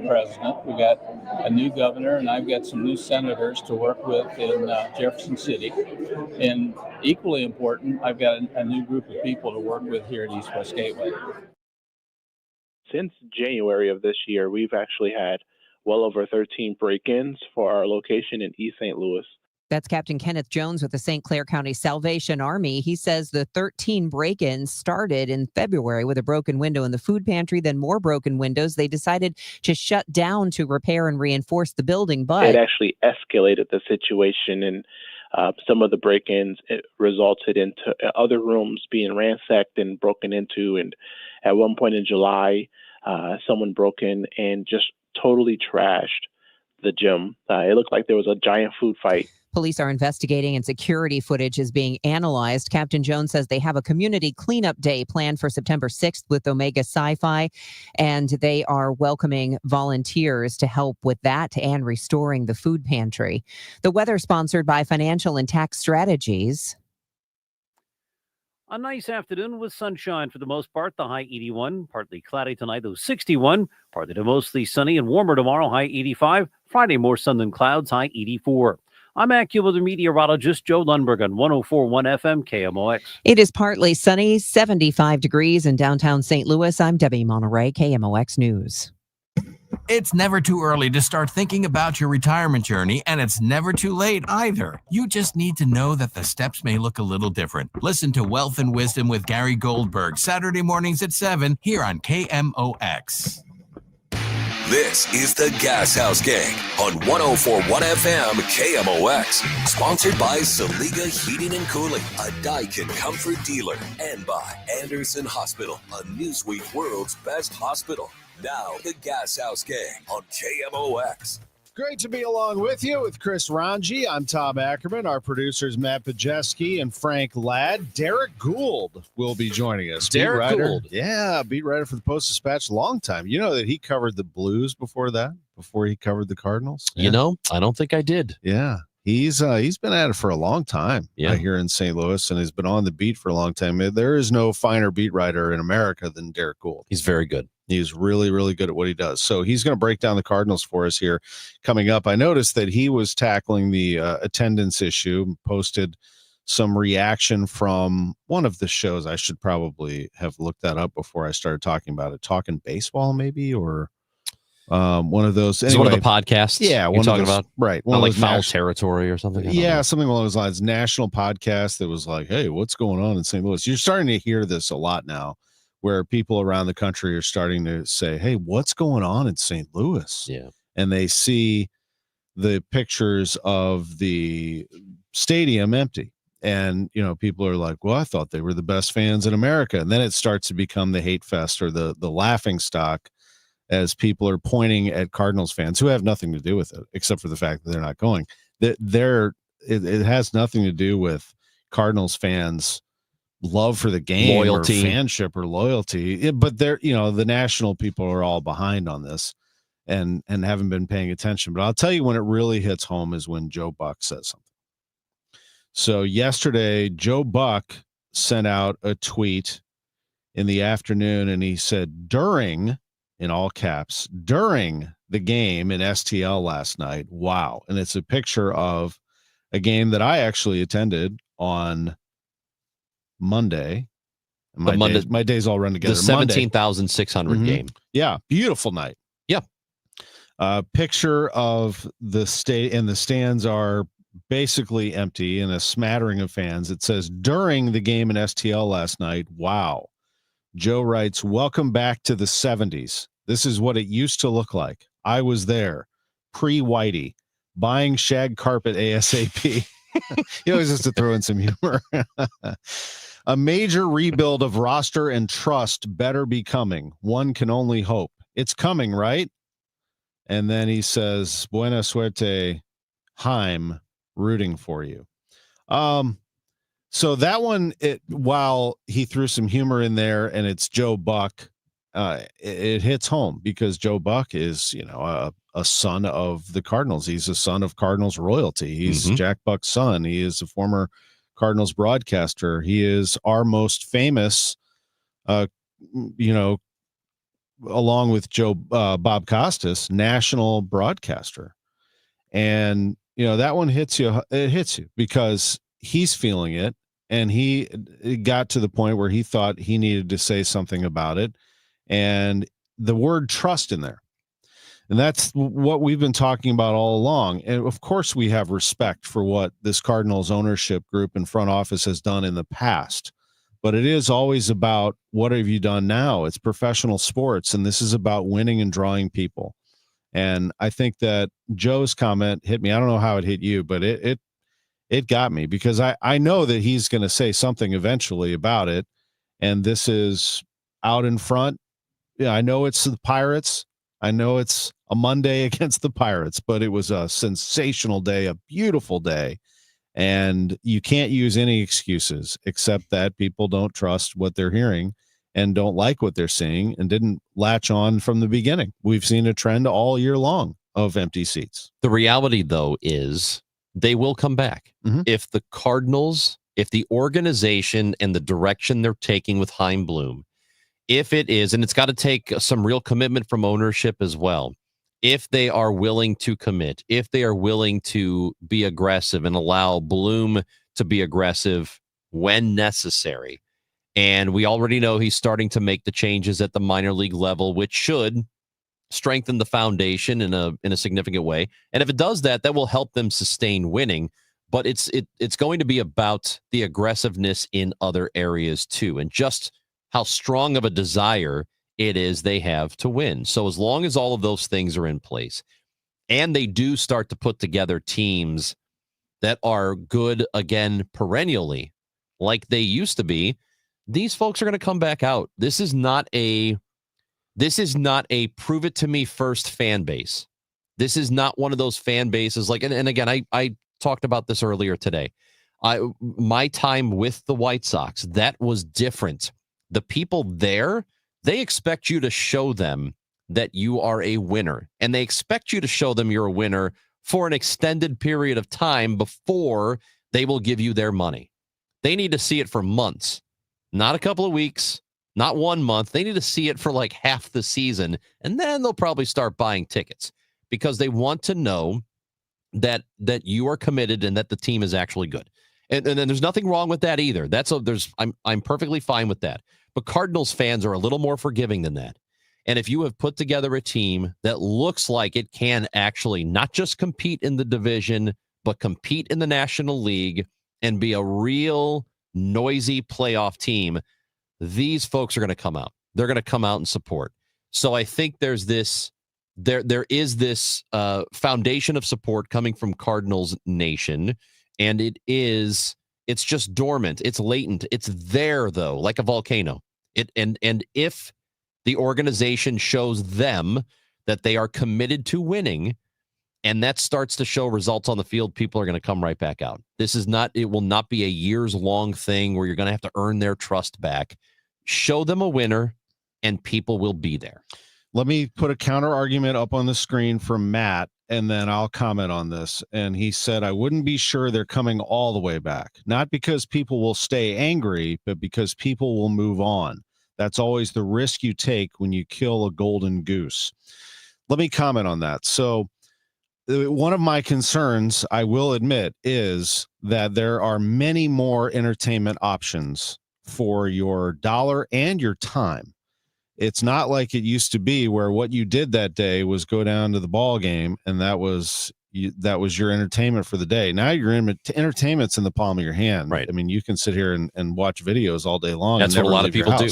president. We got a new governor, and I've got some new senators to work with in Jefferson City. And equally important, I've got a new group of people to work with here at East West Gateway. Since January of this year, we've actually had well over 13 break-ins for our location in East St. Louis. That's Captain Kenneth Jones with the St. Clair County Salvation Army. He says the 13 break-ins started in February with a broken window in the food pantry, then more broken windows. They decided to shut down to repair and reinforce the building, but it actually escalated the situation, and some of the break-ins resulted into other rooms being ransacked and broken into. And at one point in July, someone broke in and just totally trashed the gym. It looked like there was a giant food fight. Police are investigating and security footage is being analyzed. Captain Jones says they have a community cleanup day planned for September 6th with Omega Sci-Fi, and they are welcoming volunteers to help with that and restoring the food pantry. The weather sponsored by Financial and Tax Strategies. A nice afternoon with sunshine for the most part. The high 81, partly cloudy tonight, though 61. Partly to mostly sunny and warmer tomorrow, high 85. Friday, more sun than clouds, high 84. I'm AccuWeather meteorologist Joe Lundberg on 104.1 FM KMOX. It is partly sunny, 75 degrees in downtown St. Louis. I'm Debbie Monterey, KMOX News. It's never too early to start thinking about your retirement journey, and it's never too late either. You just need to know that the steps may look a little different. Listen to Wealth and Wisdom with Gary Goldberg, Saturday mornings at 7 here on KMOX. This is the Gashouse Gang on 104.1 FM KMOX. Sponsored by Saliga Heating and Cooling, a Daikin comfort dealer. And by Anderson Hospital, a Newsweek World's Best Hospital. Now, the Gashouse Gang on KMOX. Great to be along with you with Chris Ranji. I'm Tom Ackerman. Our producers, Matt Pajeski and Frank Ladd. Derek Gould will be joining us. Derek Gould. Yeah, beat writer for the Post-Dispatch. Long time. You know that he covered the Blues before that, before he covered the Cardinals? Yeah. You know, I don't think I did. Yeah. He's been at it for a long time here in St. Louis and has been on the beat for a long time. There is no finer beat writer in America than Derek Gould. He's very good. He's really, really good at what he does. So he's going to break down the Cardinals for us here coming up. I noticed that he was tackling the attendance issue, posted some reaction from one of the shows. I should probably have looked that up before I started talking about it. Talking Baseball, maybe, or one of those. Anyway, one of the podcasts. Yeah, you're talking about, right? One like Foul Territory or something. Yeah, something along those lines. National podcast that was like, "Hey, what's going on in St. Louis?" You're starting to hear this a lot now, where people around the country are starting to say, "Hey, what's going on in St. Louis?" Yeah, and they see the pictures of the stadium empty, and people are like, "Well, I thought they were the best fans in America," and then it starts to become the hate fest or the laughing stock, as people are pointing at Cardinals fans who have nothing to do with it, except for the fact that they're not going. It has nothing to do with Cardinals fans' love for the game, loyalty, or fanship, or loyalty. But the national people are all behind on this and haven't been paying attention. But I'll tell you when it really hits home is when Joe Buck says something. So yesterday, Joe Buck sent out a tweet in the afternoon, and he said, during, in all caps, during the game in STL last night. Wow. And it's a picture of a game that I actually attended on Monday. My days all run together. The 17,600 game. Yeah. Beautiful night. Yeah. Picture of the state, and the stands are basically empty and a smattering of fans. It says, during the game in STL last night. Wow. Joe writes, welcome back to the 70s. This is what it used to look like. I was there, pre-Whitey, buying shag carpet ASAP. He always has to throw in some humor. A major rebuild of roster and trust better be coming. One can only hope. It's coming, right? And then he says, buena suerte, Heim, rooting for you. So that one, while he threw some humor in there, and it's Joe Buck, it hits home because Joe Buck is, a son of the Cardinals. He's a son of Cardinals royalty. He's Jack Buck's son. He is a former Cardinals broadcaster. He is our most famous, along with Bob Costas, national broadcaster. And, that one hits you. It hits you because he's feeling it. And it got to the point where he thought he needed to say something about it. And the word trust in there. And that's what we've been talking about all along. And of course, we have respect for what this Cardinals ownership group and front office has done in the past. But it is always about what have you done now? It's professional sports, and this is about winning and drawing people. And I think that Joe's comment hit me. I don't know how it hit you, but it got me because I know that he's going to say something eventually about it. And this is out in front. Yeah, I know it's the Pirates. I know it's a Monday against the Pirates, but it was a sensational day, a beautiful day. And you can't use any excuses except that people don't trust what they're hearing and don't like what they're seeing and didn't latch on from the beginning. We've seen a trend all year long of empty seats. The reality, though, is they will come back. Mhm. If the Cardinals, if the organization and the direction they're taking with Chaim Bloom, if it is, and it's got to take some real commitment from ownership as well, if they are willing to commit, if they are willing to be aggressive and allow Bloom to be aggressive when necessary, and we already know he's starting to make the changes at the minor league level, which should strengthen the foundation in a significant way. And if it does that, that will help them sustain winning. But it's going to be about the aggressiveness in other areas too, and just how strong of a desire it is they have to win. So as long as all of those things are in place, and they do start to put together teams that are good again perennially, like they used to be, these folks are going to come back out. This is not a prove it to me first fan base. This is not one of those fan bases like, and again, I talked about this earlier today. My time with the White Sox, that was different. The people there, they expect you to show them that you are a winner, and they expect you to show them you're a winner for an extended period of time before they will give you their money. They need to see it for months, not a couple of weeks, not 1 month. They need to see it for like half the season, and then they'll probably start buying tickets because they want to know that you are committed and that the team is actually good. And then there's nothing wrong with that either. I'm perfectly fine with that. But Cardinals fans are a little more forgiving than that. And if you have put together a team that looks like it can actually not just compete in the division, but compete in the National League and be a real noisy playoff team, these folks are going to come out. They're going to come out and support. So I think there is this foundation of support coming from Cardinals Nation, and it's just dormant. It's latent. It's there though, like a volcano. And if the organization shows them that they are committed to winning, and that starts to show results on the field, people are going to come right back out. It will not be a years-long thing where you're going to have to earn their trust back. Show them a winner, and people will be there. Let me put a counter argument up on the screen from Matt, and then I'll comment on this. And he said, I wouldn't be sure they're coming all the way back. Not because people will stay angry, but because people will move on. That's always the risk you take when you kill a golden goose. Let me comment on that. So one of my concerns, I will admit, is that there are many more entertainment options for your dollar and your time. It's not like it used to be where what you did that day was go down to the ball game and that was your entertainment for the day. Now your entertainment's in the palm of your hand. Right. I mean, you can sit here and watch videos all day long. That's what a lot of people do.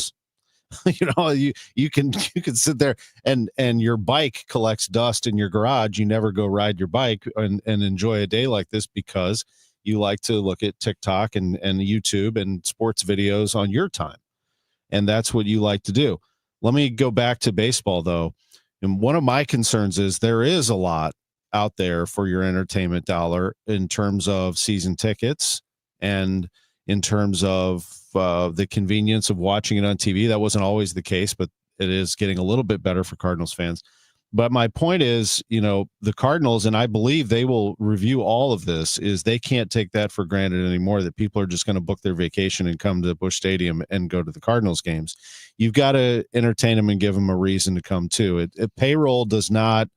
You can sit there and your bike collects dust in your garage. You never go ride your bike and enjoy a day like this because you like to look at TikTok and YouTube and sports videos on your time. And that's what you like to do. Let me go back to baseball, though. And one of my concerns is there is a lot out there for your entertainment dollar in terms of season tickets and in terms of the convenience of watching it on TV. That wasn't always the case, but it is getting a little bit better for Cardinals fans. But my point is, the Cardinals, and I believe they will review all of this, is they can't take that for granted anymore, that people are just going to book their vacation and come to Busch Stadium and go to the Cardinals games. You've got to entertain them and give them a reason to come too. Payroll does not,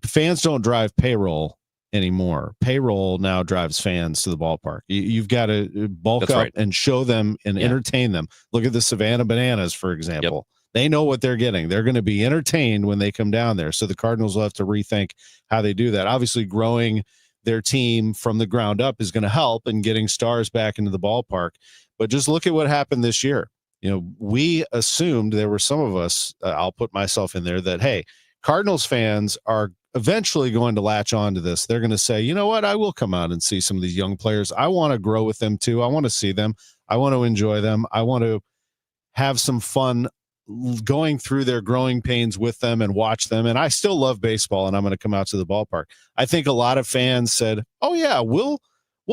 fans don't drive payroll anymore. Payroll now drives fans to the ballpark. You've got to bulk That's up right. and show them and entertain them. Look at the Savannah Bananas, for example. Yep. They know what they're getting. They're going to be entertained when they come down there. So the Cardinals will have to rethink how they do that. Obviously, growing their team from the ground up is going to help in getting stars back into the ballpark. But just look at what happened this year. We assumed, there were some of us, I'll put myself in there, that, hey, Cardinals fans are eventually going to latch on to this. They're going to say, you know what, I will come out and see some of these young players. I want to grow with them too. I want to see them. I want to enjoy them. I want to have some fun going through their growing pains with them and watch them. And I still love baseball, and I'm going to come out to the ballpark. I think a lot of fans said, oh yeah, we'll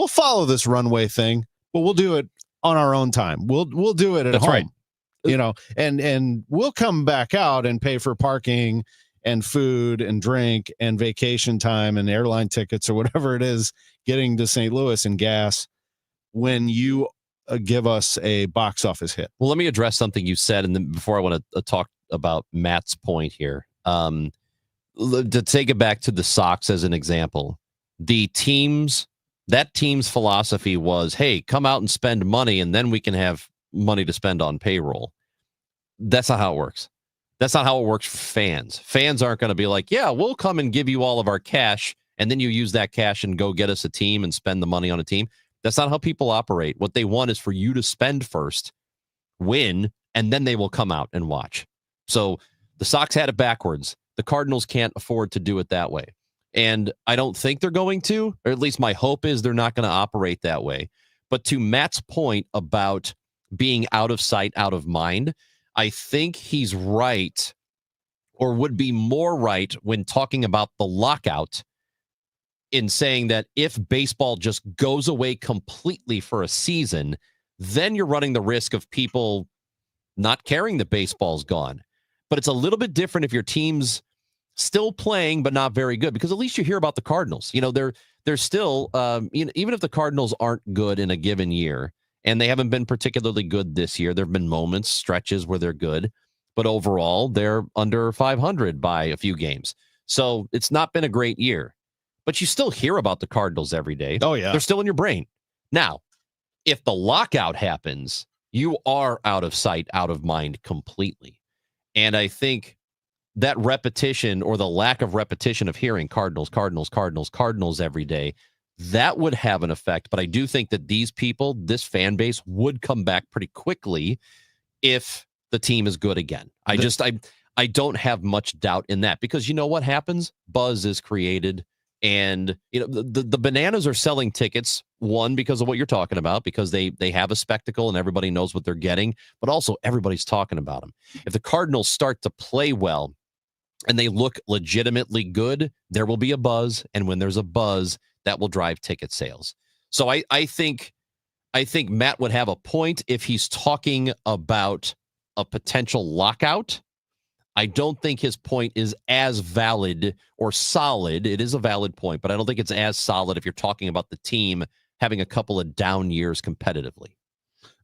follow this runway thing, but we'll do it on our own time. We'll do it at home. Right. And we'll come back out and pay for parking and food and drink and vacation time and airline tickets or whatever it is, getting to St. Louis and gas when you give us a box office hit. Well, let me address something you said, and then before I want to talk about Matt's point here, to take it back to the Sox as an example, that team's philosophy was, hey, come out and spend money, and then we can have money to spend on payroll. That's not how it works. That's not how it works for fans. Fans aren't going to be like, yeah, we'll come and give you all of our cash, and then you use that cash and go get us a team and spend the money on a team. That's not how people operate. What they want is for you to spend first, win, and then they will come out and watch. So the Sox had it backwards. The Cardinals can't afford to do it that way. And I don't think they're going to, or at least my hope is they're not going to operate that way. But to Matt's point about being out of sight, out of mind, I think he's right, or would be more right when talking about the lockout, in saying that if baseball just goes away completely for a season, then you're running the risk of people not caring that baseball's gone. But it's a little bit different if your team's still playing but not very good, because at least you hear about the Cardinals. They're still, even if the Cardinals aren't good in a given year, and they haven't been particularly good this year, there have been moments, stretches where they're good, but overall they're under 500 by a few games. So it's not been a great year. But you still hear about the Cardinals every day. Oh, yeah. They're still in your brain. Now, if the lockout happens, you are out of sight, out of mind completely. And I think that repetition, or the lack of repetition of hearing Cardinals, Cardinals, Cardinals, Cardinals every day, that would have an effect. But I do think that these people, this fan base, would come back pretty quickly if the team is good again. I don't have much doubt in that, because you know what happens? Buzz is created. And the Bananas are selling tickets, one, because of what you're talking about, because they have a spectacle and everybody knows what they're getting, but also everybody's talking about them. If the Cardinals start to play well and they look legitimately good, there will be a buzz, and when there's a buzz, that will drive ticket sales. So I think Matt would have a point if he's talking about a potential lockout. I don't think his point is as valid or solid. It is a valid point, but I don't think it's as solid if you're talking about the team having a couple of down years competitively.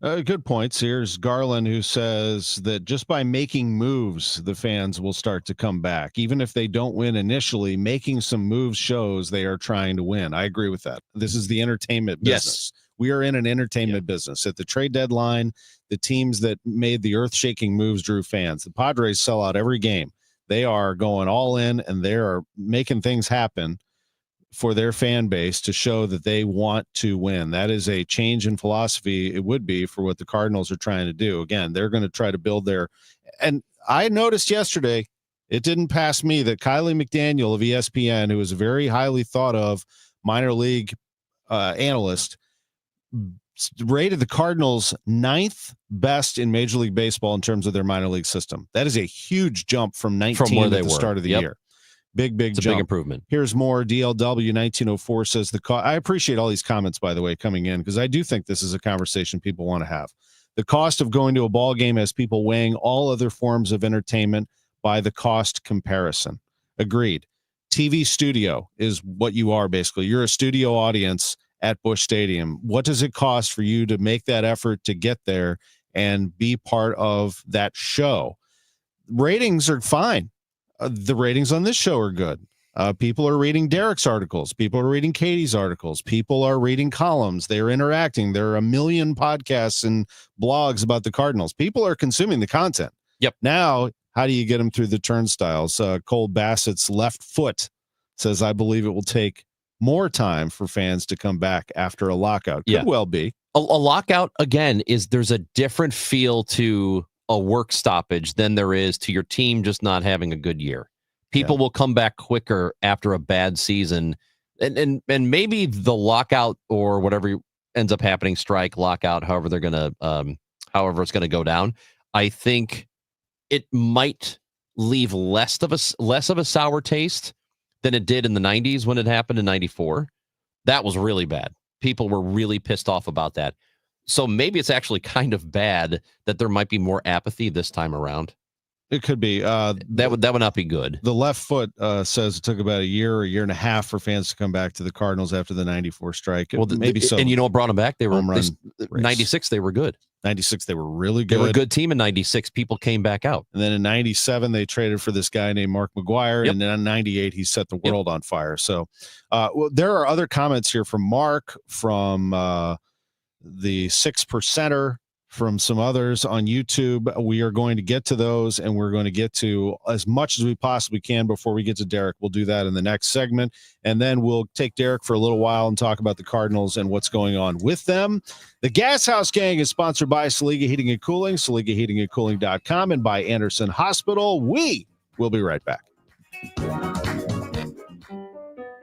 Good points. Here's Garland, who says that just by making moves, the fans will start to come back. Even if they don't win initially, making some moves shows they are trying to win. I agree with that. This is the entertainment business. Yes. We are in an entertainment business. At the trade deadline, the teams that made the earth-shaking moves drew fans. The Padres sell out every game. They are going all in, and they are making things happen for their fan base to show that they want to win. That is a change in philosophy. It would be for what the Cardinals are trying to do. Again, they're going to try to build their, and I noticed yesterday, it didn't pass me that Kylie McDaniel of ESPN, who is a very highly thought of minor league analyst, rated the Cardinals 9th best in Major League Baseball in terms of their minor league system. That is a huge jump from 19 where at they the were. start of the year. Big It's a jump. big improvement. Here's more. DLW 1904 says I appreciate all these comments, by the way, coming in, because I do think this is a conversation people want to have. The cost of going to a ball game has people weighing all other forms of entertainment, by the cost comparison. Agreed. TV studio is what you are basically. You're a studio audience at Busch Stadium. What does it cost for you to make that effort to get there and be part of that show? Ratings are fine. The ratings on this show are good. People are reading Derek's articles. People are reading Katie's articles. People are reading columns. They're interacting. There are a million podcasts and blogs about the Cardinals. People are consuming the content. Yep. Now, how do you get them through the turnstiles? Cole Bassett's left foot says, I believe it will take more time for fans to come back after a lockout. Could well be. A lockout, again, there's a different feel to a work stoppage than there is to your team just not having a good year. People will come back quicker after a bad season, and maybe the lockout or whatever ends up happening, strike, lockout, however they're gonna, however it's gonna go down. I think it might leave less of a sour taste than it did in the 90s when it happened in 94. That was really bad. People were really pissed off about that. So maybe it's actually kind of bad that there might be more apathy this time around. It could be. That would not be good. The left foot says it took about a year and a half for fans to come back to the Cardinals after the 94 strike. Well, maybe so. And you know what brought them back? They were 96. They were good. 96, they were really good. They were a good team in 96. People came back out. And then in 97, they traded for this guy named Mark McGuire. And then in 98, he set the world on fire. So there are other comments here from Mark, from the 6%er, from some others on YouTube. We are going to get to those, and we're going to get to as much as we possibly can before we get to Derek. We'll do that in the next segment, and then we'll take Derek for a little while and talk about the Cardinals and what's going on with them. The Gashouse Gang is sponsored by Saliga Heating and Cooling, SaligaHeatingandCooling.com, and by Anderson Hospital. We will be right back.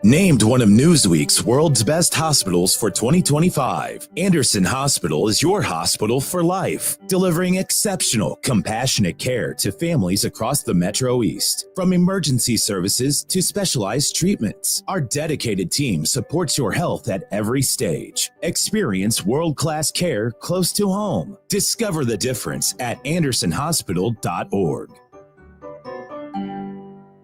Named one of Newsweek's world's best hospitals for 2025, Anderson Hospital is your hospital for life, delivering exceptional, compassionate care to families across the Metro East. From emergency services to specialized treatments, our dedicated team supports your health at every stage. Experience world-class care close to home. Discover the difference at andersonhospital.org.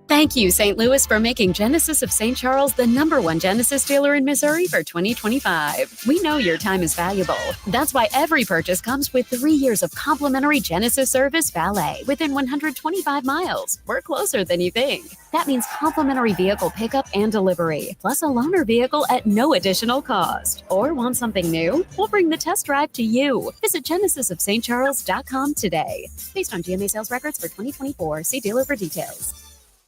Thank you, St. Louis, for making Genesis of St. Charles the #1 Genesis dealer in Missouri for 2025. We know your time is valuable. That's why every purchase comes with 3 years of complimentary Genesis service valet within 125 miles. We're closer than you think. That means complimentary vehicle pickup and delivery, plus a loaner vehicle at no additional cost. Or want something new? We'll bring the test drive to you. Visit genesisofstcharles.com today. Based on GMA sales records for 2024, see dealer for details.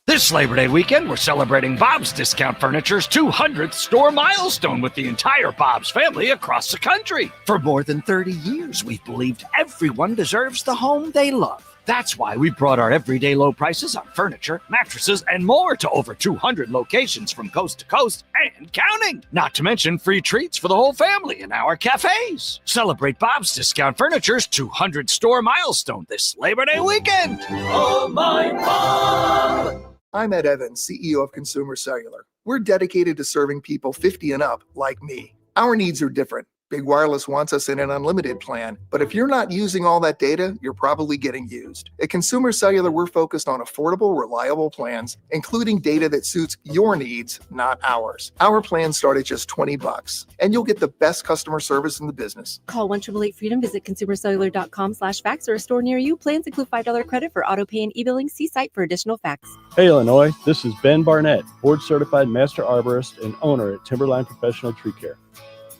This Labor Day weekend, we're celebrating Bob's Discount Furniture's 200th store milestone with the entire Bob's family across the country. For more than 30 years, we've believed everyone deserves the home they love. That's why we brought our everyday low prices on furniture, mattresses, and more to over 200 locations from coast to coast and counting. Not to mention free treats for the whole family in our cafes. Celebrate Bob's Discount Furniture's 200 store milestone this Labor Day weekend. Oh, my Bob! I'm Ed Evans, CEO of Consumer Cellular. We're dedicated to serving people 50 and up like me. Our needs are different. Big Wireless wants us in an unlimited plan, but if you're not using all that data, you're probably getting used. At Consumer Cellular, we're focused on affordable, reliable plans, including data that suits your needs, not ours. Our plans start at just $20, and you'll get the best customer service in the business. Call 1-888-FREEDOM, visit consumercellular.com/facts or a store near you. Plans include $5 credit for auto pay and e-billing. See site for additional facts. Hey, Illinois, this is Ben Barnett, board-certified master arborist and owner at Timberline Professional Tree Care.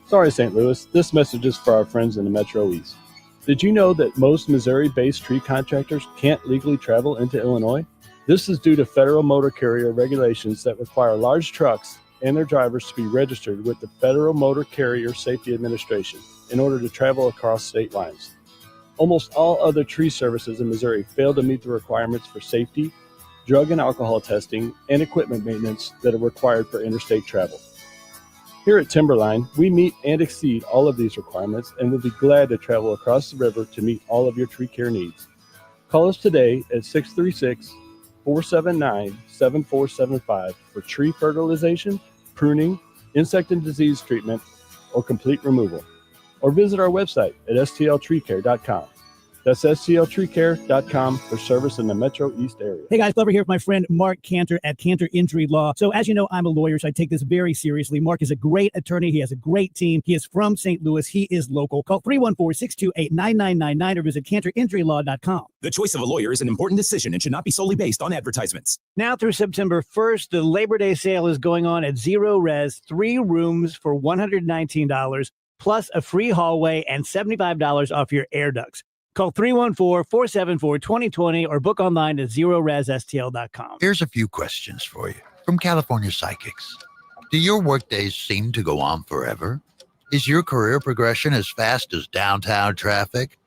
Sorry, St. Louis, this message is for our friends in the Metro East. Did you know that most Missouri-based tree contractors can't legally travel into Illinois? This is due to federal motor carrier regulations that require large trucks and their drivers to be registered with the Federal Motor Carrier Safety Administration in order to travel across state lines. Almost all other tree services in Missouri fail to meet the requirements for safety, drug and alcohol testing, and equipment maintenance that are required for interstate travel. Here at Timberline, we meet and exceed all of these requirements and will be glad to travel across the river to meet all of your tree care needs. Call us today at 636-479-7475 for tree fertilization, pruning, insect and disease treatment, or complete removal. Or visit our website at stltreecare.com. That's stltreecare.com for service in the Metro East area. Hey guys, Glover here with my friend Mark Cantor at Cantor Injury Law. So as you know, I'm a lawyer, so I take this very seriously. Mark is a great attorney. He has a great team. He is from St. Louis. He is local. Call 314-628-9999 or visit cantorinjurylaw.com. The choice of a lawyer is an important decision and should not be solely based on advertisements. Now through September 1st, the Labor Day sale is going on at Zero Res, 3 rooms for $119, plus a free hallway and $75 off your air ducts. Call 314-474-2020 or book online at zeroresstl.com. Here's a few questions for you from California Psychics. Do your workdays seem to go on forever? Is your career progression as fast as downtown traffic?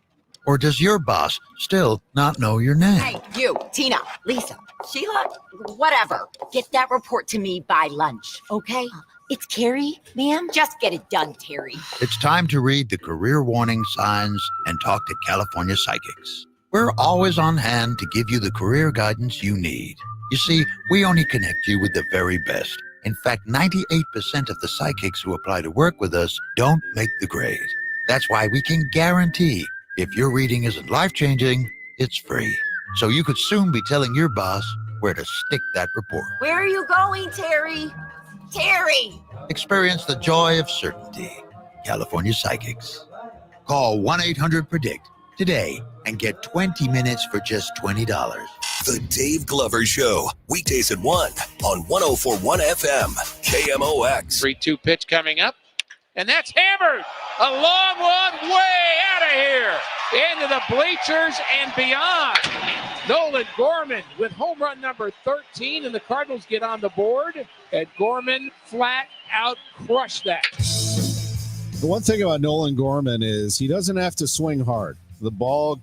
Or does your boss still not know your name? Hey, you, Tina, Lisa, Sheila, whatever. Get that report to me by lunch, okay? It's Carrie, ma'am. Just get it done, Terry. It's time to read the career warning signs and talk to California Psychics. We're always on hand to give you the career guidance you need. You see, we only connect you with the very best. In fact, 98% of the psychics who apply to work with us don't make the grade. That's why we can guarantee if your reading isn't life-changing, it's free. So you could soon be telling your boss where to stick that report. Where are you going, Terry? Terry! Experience the joy of certainty. California Psychics. Call 1-800-PREDICT today and get 20 minutes for just $20. The Dave Glover Show, weekdays at 1 on 104.1 FM, KMOX. 3-2 pitch coming up, and that's hammered. A long one way out of here. Into the bleachers and beyond. Nolan Gorman with home run number 13, and the Cardinals get on the board, and Gorman flat out crushed that. The one thing about Nolan Gorman is he doesn't have to swing hard. The ball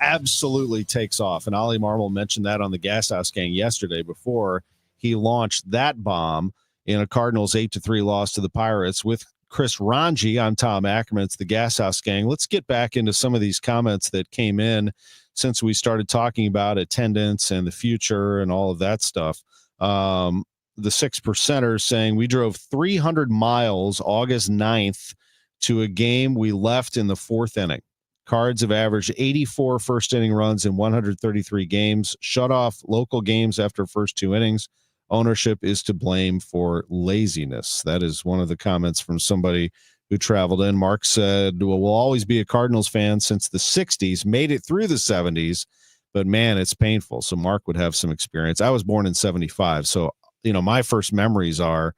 absolutely takes off, and Ollie Marmol mentioned that on the Gashouse Gang yesterday before he launched that bomb in a Cardinals 8-3 loss to the Pirates. With Chris Ranji, I'm Tom Ackerman. It's the Gashouse Gang. Let's get back into some of these comments that came in since we started talking about attendance and the future and all of that stuff. The 6%ers saying we drove 300 miles August 9th to a game we left in the 4th inning. Cards have averaged 84 first inning runs in 133 games, shut off local games after first 2 innings. Ownership is to blame for laziness. That is one of the comments from somebody who traveled in. Mark said, well, we'll always be a Cardinals fan since the 60s, made it through the 70s, but man, it's painful. So Mark would have some experience. I was born in 75. So, my first memories are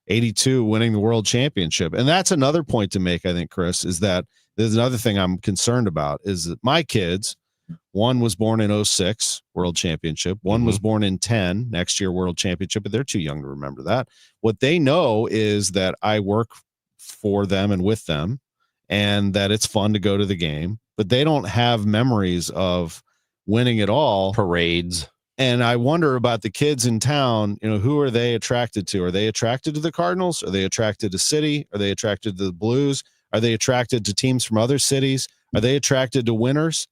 82 winning the world championship. And that's another point to make, I think, Chris, is that there's another thing I'm concerned about is that my kids, one was born in 06 world championship. One was born in 10 next year world championship, but they're too young to remember that. What they know is that I work for them and with them and that it's fun to go to the game, but they don't have memories of winning it all. Parades. And I wonder about the kids in town, who are they attracted to? Are they attracted to the Cardinals? Are they attracted to City? Are they attracted to the Blues? Are they attracted to teams from other cities? Are they attracted to winners?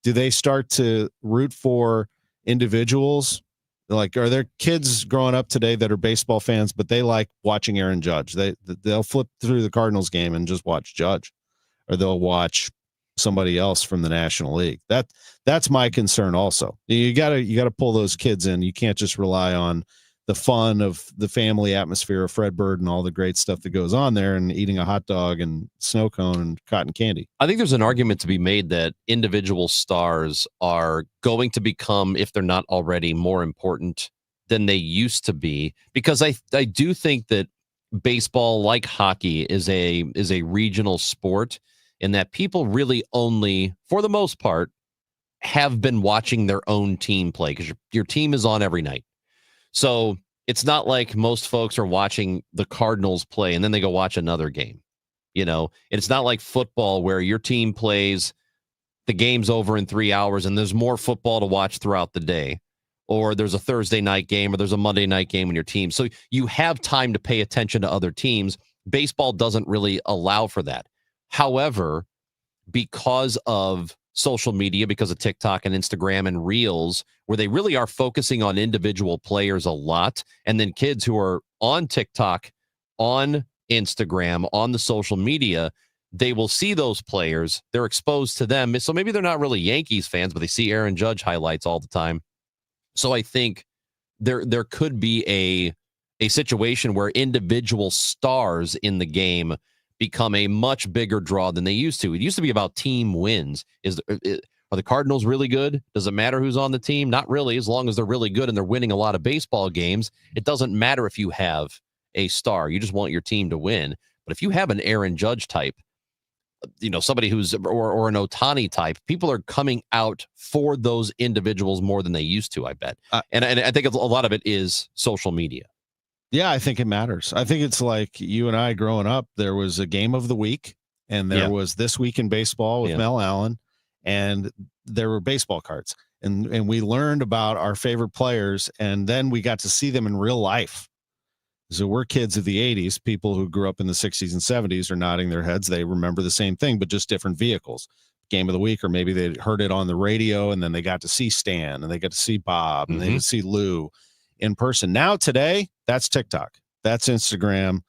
Do they start to root for individuals? Like, are there kids growing up today that are baseball fans, but they like watching Aaron Judge? They'll flip through the Cardinals game and just watch Judge, or they'll watch somebody else from the National League. That's my concern also. You gotta pull those kids in. You can't just rely on the fun of the family atmosphere of Fred Bird and all the great stuff that goes on there and eating a hot dog and snow cone and cotton candy. I think there's an argument to be made that individual stars are going to become, if they're not already, more important than they used to be, because I do think that baseball, like hockey, is a regional sport in that people really only, for the most part, have been watching their own team play because your team is on every night. So it's not like most folks are watching the Cardinals play and then they go watch another game. It's not like football where your team plays, the game's over in 3 hours and there's more football to watch throughout the day, or there's a Thursday night game or there's a Monday night game in your team. So you have time to pay attention to other teams. Baseball doesn't really allow for that. However, because of social media, because of TikTok and Instagram and Reels, where they really are focusing on individual players a lot, and then kids who are on TikTok, on Instagram, on the social media, they will see those players. They're exposed to them. So maybe they're not really Yankees fans, but they see Aaron Judge highlights all the time. So I think there could be a situation where individual stars in the game become a much bigger draw than they used to. It used to be about team wins. Are the Cardinals really good? Does it matter who's on the team? Not really, as long as they're really good and they're winning a lot of baseball games. It doesn't matter if you have a star. You just want your team to win. But if you have an Aaron Judge type, somebody who's or an Ohtani type, people are coming out for those individuals more than they used to, I bet. And I think a lot of it is social media. Yeah, I think it matters. I think it's like you and I growing up, there was a game of the week, and there was This Week in Baseball with Mel Allen, and there were baseball cards. And we learned about our favorite players, and then we got to see them in real life. So we're kids of the 80s. People who grew up in the 60s and 70s are nodding their heads. They remember the same thing, but just different vehicles. Game of the week, or maybe they heard it on the radio, and then they got to see Stan, and they got to see Bob, and they got to see Lou in person. Now today, that's TikTok. That's Instagram.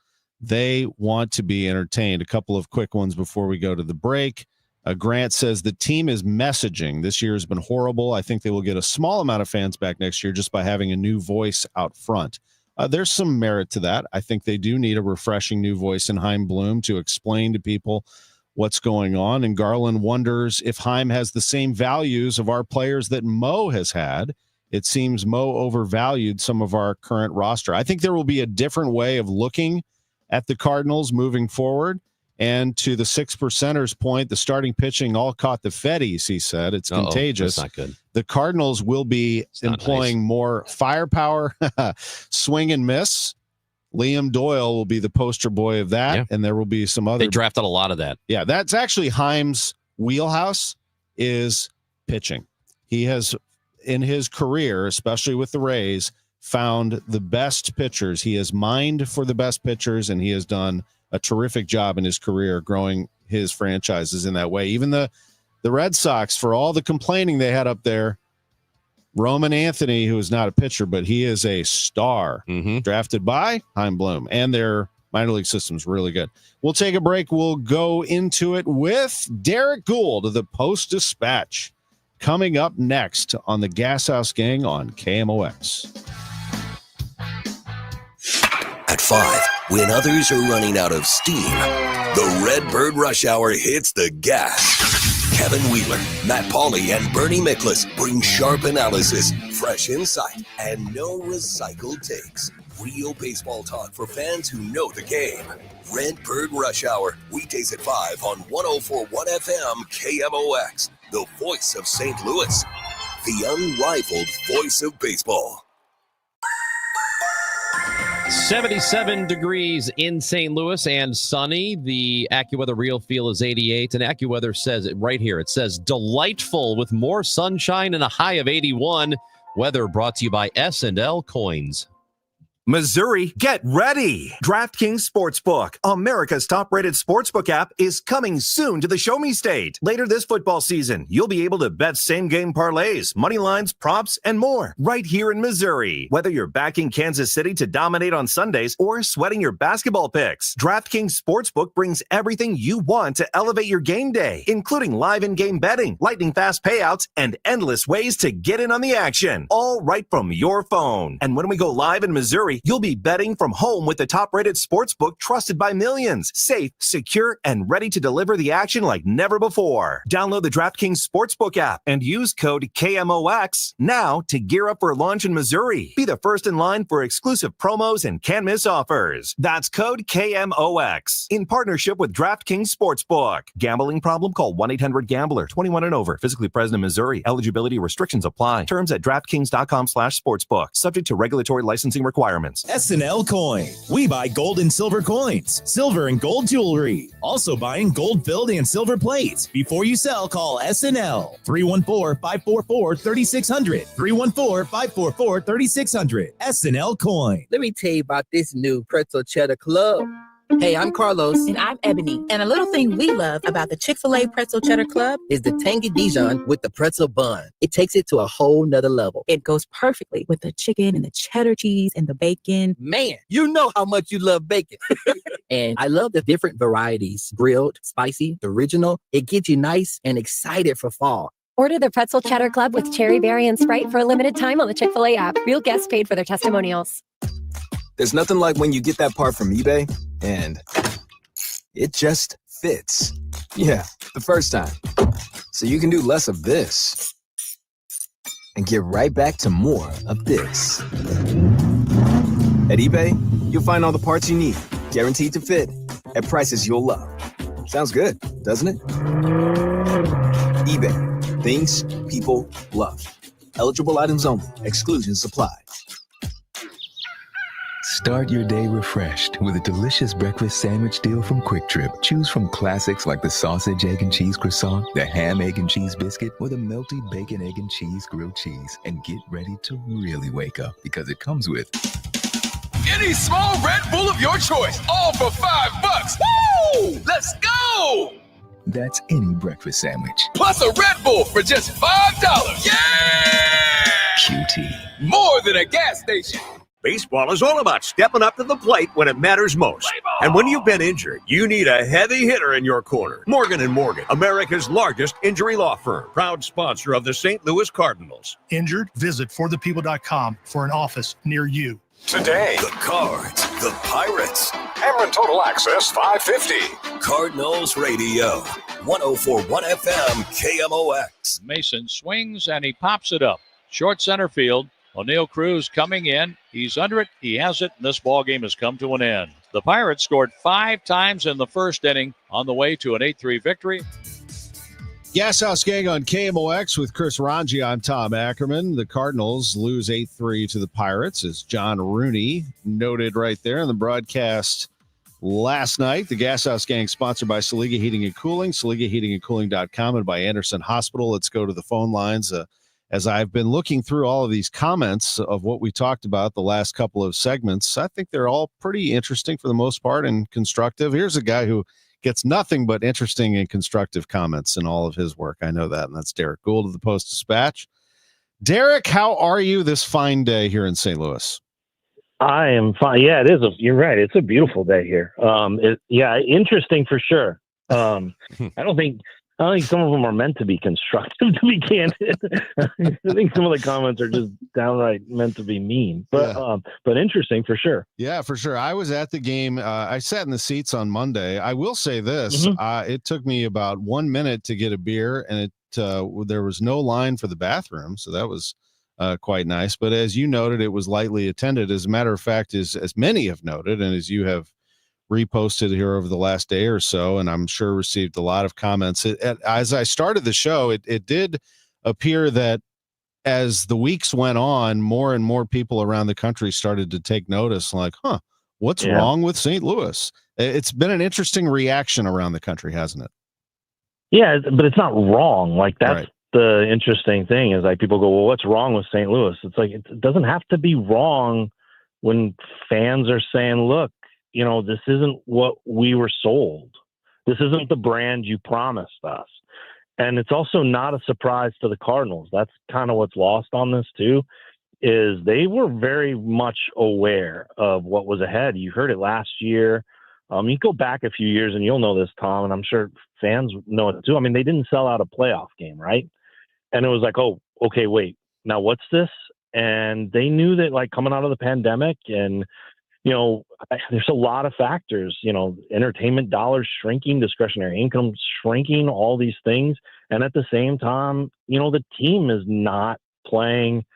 They want to be entertained. A couple of quick ones before we go to the break. Grant says the team is messaging. This year has been horrible. I think they will get a small amount of fans back next year just by having a new voice out front. There's some merit to that. I think they do need a refreshing new voice in Chaim Bloom to explain to people what's going on. And Garland wonders if Chaim has the same values of our players that Mo has had. It seems Mo overvalued some of our current roster. I think there will be a different way of looking at the Cardinals moving forward. And to the 6%ers point, the starting pitching all caught the Fetties, he said. It's contagious. That's not good. The Cardinals will be employing more firepower, swing and miss. Liam Doyle will be the poster boy of that, and there will be some other. They drafted a lot of that. Yeah, that's actually Chaim's wheelhouse is pitching. He has, in his career, especially with the Rays, found the best pitchers. He has mined for the best pitchers, and he has done a terrific job in his career growing his franchises in that way. Even the Red Sox, for all the complaining they had up there, Roman Anthony, who is not a pitcher, but he is a star, drafted by Chaim Bloom, and their minor league system is really good. We'll take a break. We'll go into it with Derek Gould of the Post-Dispatch coming up next on the Gashouse Gang on KMOX. At 5, when others are running out of steam, the Redbird Rush Hour hits the gas. Kevin Wheeler, Matt Pauley, and Bernie Miklas bring sharp analysis, fresh insight, and no recycled takes. Real baseball talk for fans who know the game. Redbird Rush Hour, weekdays at 5 on 104.1 FM KMOX, the voice of St. Louis, the unrivaled voice of baseball. 77 degrees in St. Louis and sunny. The AccuWeather Real Feel is 88, and AccuWeather says it right here. It says delightful with more sunshine and a high of 81. Weather brought to you by S&L Coins. Missouri, get ready! DraftKings Sportsbook, America's top-rated sportsbook app, is coming soon to the Show Me State. Later this football season, you'll be able to bet same-game parlays, money lines, props, and more right here in Missouri. Whether you're backing Kansas City to dominate on Sundays or sweating your basketball picks, DraftKings Sportsbook brings everything you want to elevate your game day, including live in-game betting, lightning-fast payouts, and endless ways to get in on the action, all right from your phone. And when we go live in Missouri, you'll be betting from home with the top-rated sportsbook trusted by millions. Safe, secure, and ready to deliver the action like never before. Download the DraftKings Sportsbook app and use code KMOX now to gear up for launch in Missouri. Be the first in line for exclusive promos and can't-miss offers. That's code KMOX in partnership with DraftKings Sportsbook. Gambling problem? Call 1-800-GAMBLER. 21 and over. Physically present in Missouri. Eligibility restrictions apply. Terms at DraftKings.com/sportsbook. Subject to regulatory licensing requirements. S&L Coin. We buy gold and silver coins, silver and gold jewelry. Also buying gold-filled and silver plates. Before you sell, call S&L. 314-544-3600. 314-544-3600. S&L Coin. Let me tell you about this new pretzel cheddar club. Hey, I'm Carlos. And I'm Ebony. And a little thing we love about the Chick-fil-A Pretzel Cheddar Club is the tangy Dijon with the pretzel bun. It takes it to a whole nother level. It goes perfectly with the chicken and the cheddar cheese and the bacon. Man, you know how much you love bacon. And I love the different varieties. Grilled, spicy, original. It gets you nice and excited for fall. Order the Pretzel Cheddar Club with Cherry Berry and Sprite for a limited time on the Chick-fil-A app. Real guests paid for their testimonials. There's nothing like when you get that part from eBay and it just fits. Yeah, the first time. So you can do less of this and get right back to more of this. At eBay, you'll find all the parts you need, guaranteed to fit, at prices you'll love. Sounds good, doesn't it? eBay, things people love. Eligible items only. Exclusions apply. Start your day refreshed with a delicious breakfast sandwich deal from Quick Trip. Choose from classics like the sausage, egg, and cheese croissant, the ham, egg, and cheese biscuit, or the melty bacon, egg, and cheese grilled cheese. And get ready to really wake up because it comes with any small Red Bull of your choice, all for $5. Woo! Let's go! That's any breakfast sandwich. Plus a Red Bull for just $5. Yeah! QT. More than a gas station. Baseball is all about stepping up to the plate when it matters most. And when you've been injured, you need a heavy hitter in your corner. Morgan & Morgan, America's largest injury law firm. Proud sponsor of the St. Louis Cardinals. Injured? Visit forthepeople.com for an office near you. Today, the Cards, the Pirates. Cameron Total Access 550. Cardinals Radio, 104.1 FM KMOX. Mason swings and he pops it up. Short center field. O'Neal Cruz coming in. He's under it. He has it. And this ball game has come to an end. The Pirates scored 5 times in the first inning on the way to an 8-3 victory. Gashouse Gang on KMOX with Chris Ranji. I'm Tom Ackerman. The Cardinals lose 8-3 to the Pirates, as John Rooney noted right there in the broadcast last night. The Gashouse Gang sponsored by Saliga Heating and Cooling, SaligaHeatingandCooling.com, and by Anderson Hospital. Let's go to the phone lines. As I've been looking through all of these comments of what we talked about the last couple of segments, I think they're all pretty interesting for the most part and constructive. Here's a guy who gets nothing but interesting and constructive comments in all of his work. I know that, and that's Derek Gould of the Post-Dispatch. Derek, how are you this fine day here in St. Louis? I am fine. Yeah, it is. You're right. It's a beautiful day here. Interesting for sure. I don't think some of them are meant to be constructive, to be candid. I think some of the comments are just downright meant to be mean, but interesting for sure. Yeah, for sure. I was at the game. I sat in the seats on Monday. I will say this. It took me about 1 minute to get a beer, and there was no line for the bathroom. So that was quite nice. But as you noted, it was lightly attended. As a matter of fact, as many have noted, and as you have reposted here over the last day or so, and I'm sure received a lot of comments. As I started the show, it did appear that as the weeks went on, more and more people around the country started to take notice, like, what's wrong with St. Louis? It's been an interesting reaction around the country, hasn't it? Yeah, but it's not wrong. Like, that's the interesting thing is, like, people go, well, what's wrong with St. Louis? It's like, it doesn't have to be wrong when fans are saying, look, this isn't what we were sold. This isn't the brand you promised us. And it's also not a surprise to the Cardinals. That's kind of what's lost on this too, is they were very much aware of what was ahead. You heard it last year. You go back a few years and you'll know this, Tom, and I'm sure fans know it too. I mean, they didn't sell out a playoff game, right? And it was like, oh, okay, wait, now what's this? And they knew that, like, coming out of the pandemic and, there's a lot of factors, entertainment dollars shrinking, discretionary income shrinking, all these things. And at the same time, the team is not playing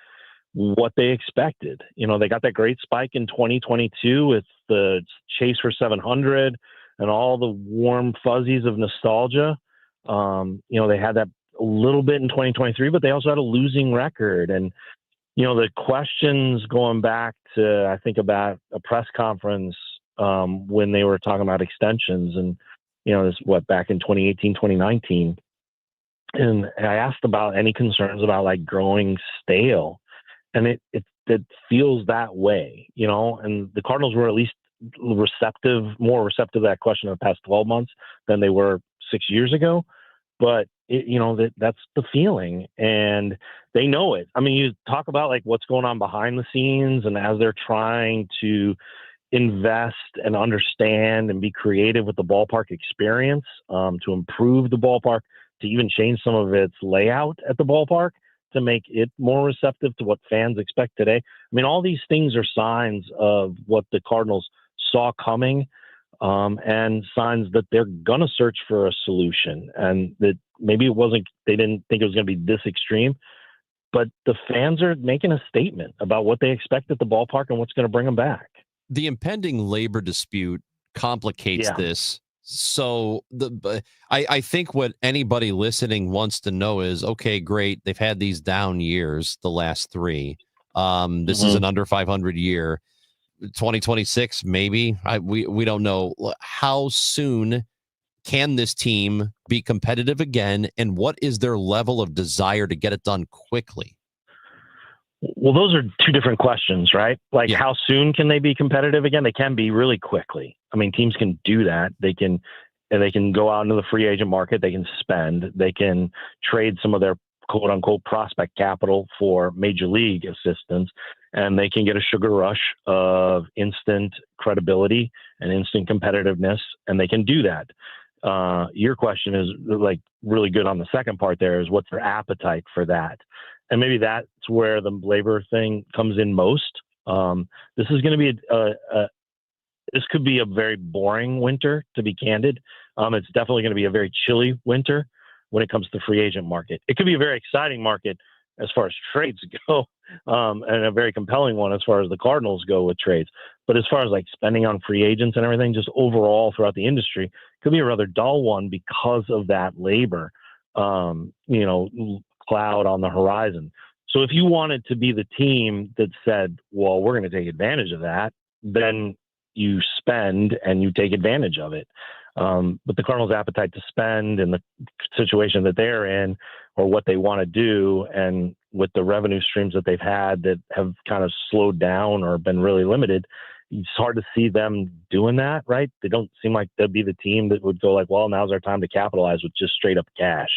what they expected. They got that great spike in 2022 with the chase for 700 and all the warm fuzzies of nostalgia. They had that a little bit in 2023, but they also had a losing record. And the questions going back to, I think, about a press conference when they were talking about extensions and, this, back in 2018, 2019. And I asked about any concerns about, like, growing stale. And it feels that way, and the Cardinals were at least more receptive to that question in the past 12 months than they were 6 years ago. But that's the feeling, and they know it. I mean, you talk about like what's going on behind the scenes, and as they're trying to invest and understand and be creative with the ballpark experience, to improve the ballpark, to even change some of its layout at the ballpark to make it more receptive to what fans expect today. I mean, all these things are signs of what the Cardinals saw coming, and signs that they're going to search for a solution, and that maybe they didn't think it was going to be this extreme, but the fans are making a statement about what they expect at the ballpark and what's going to bring them back. The impending labor dispute complicates this. So I think what anybody listening wants to know is, okay, great. They've had these down years, the last 3. This is an under 500 year. 2026, maybe. We don't know. How soon can this team be competitive again, and what is their level of desire to get it done quickly? Well, those are two different questions, right? Like, how soon can they be competitive again? They can be really quickly. I mean, teams can do that. They can go out into the free agent market. They can spend. They can trade some of their quote unquote prospect capital for major league assistance, and they can get a sugar rush of instant credibility and instant competitiveness, and they can do that. Your question is like really good on the second part there, is what's their appetite for that? And maybe that's where the labor thing comes in most. This is going to be this could be a very boring winter, to be candid. It's definitely going to be a very chilly winter when it comes to the free agent market. It could be a very exciting market as far as trades go, and a very compelling one as far as the Cardinals go with trades. But as far as like spending on free agents and everything, just overall throughout the industry, could be a rather dull one because of that labor, cloud on the horizon. So if you wanted to be the team that said, well, we're going to take advantage of that, then you spend and you take advantage of it. But the Cardinals' appetite to spend and the situation that they're in, or what they want to do, and with the revenue streams that they've had that have kind of slowed down or been really limited, it's hard to see them doing that, right? They don't seem like they'll be the team that would go like, well, now's our time to capitalize with just straight up cash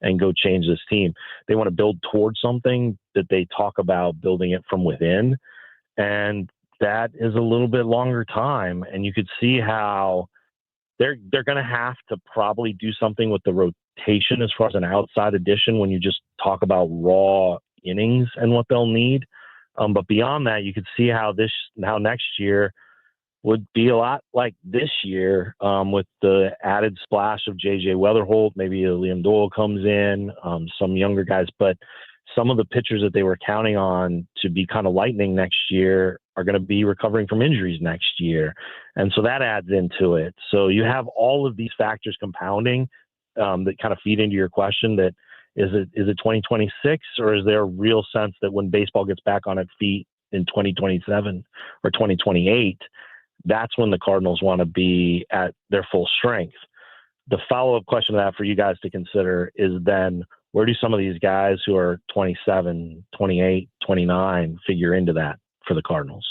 and go change this team. They want to build towards something that they talk about building it from within. And that is a little bit longer time. And you could see how they're going to have to probably do something with the rotation as far as an outside addition when you just talk about raw innings and what they'll need. But beyond that, you could see how next year would be a lot like this year, with the added splash of J.J. Weatherholt. Maybe Liam Doyle comes in, some younger guys. But some of the pitchers that they were counting on to be kind of lightning next year are going to be recovering from injuries next year. And so that adds into it. So you have all of these factors compounding that kind of feed into your question that, is it 2026, or is there a real sense that when baseball gets back on its feet in 2027 or 2028, that's when the Cardinals want to be at their full strength? The follow-up question to that for you guys to consider is then, where do some of these guys who are 27, 28, 29 figure into that for the Cardinals?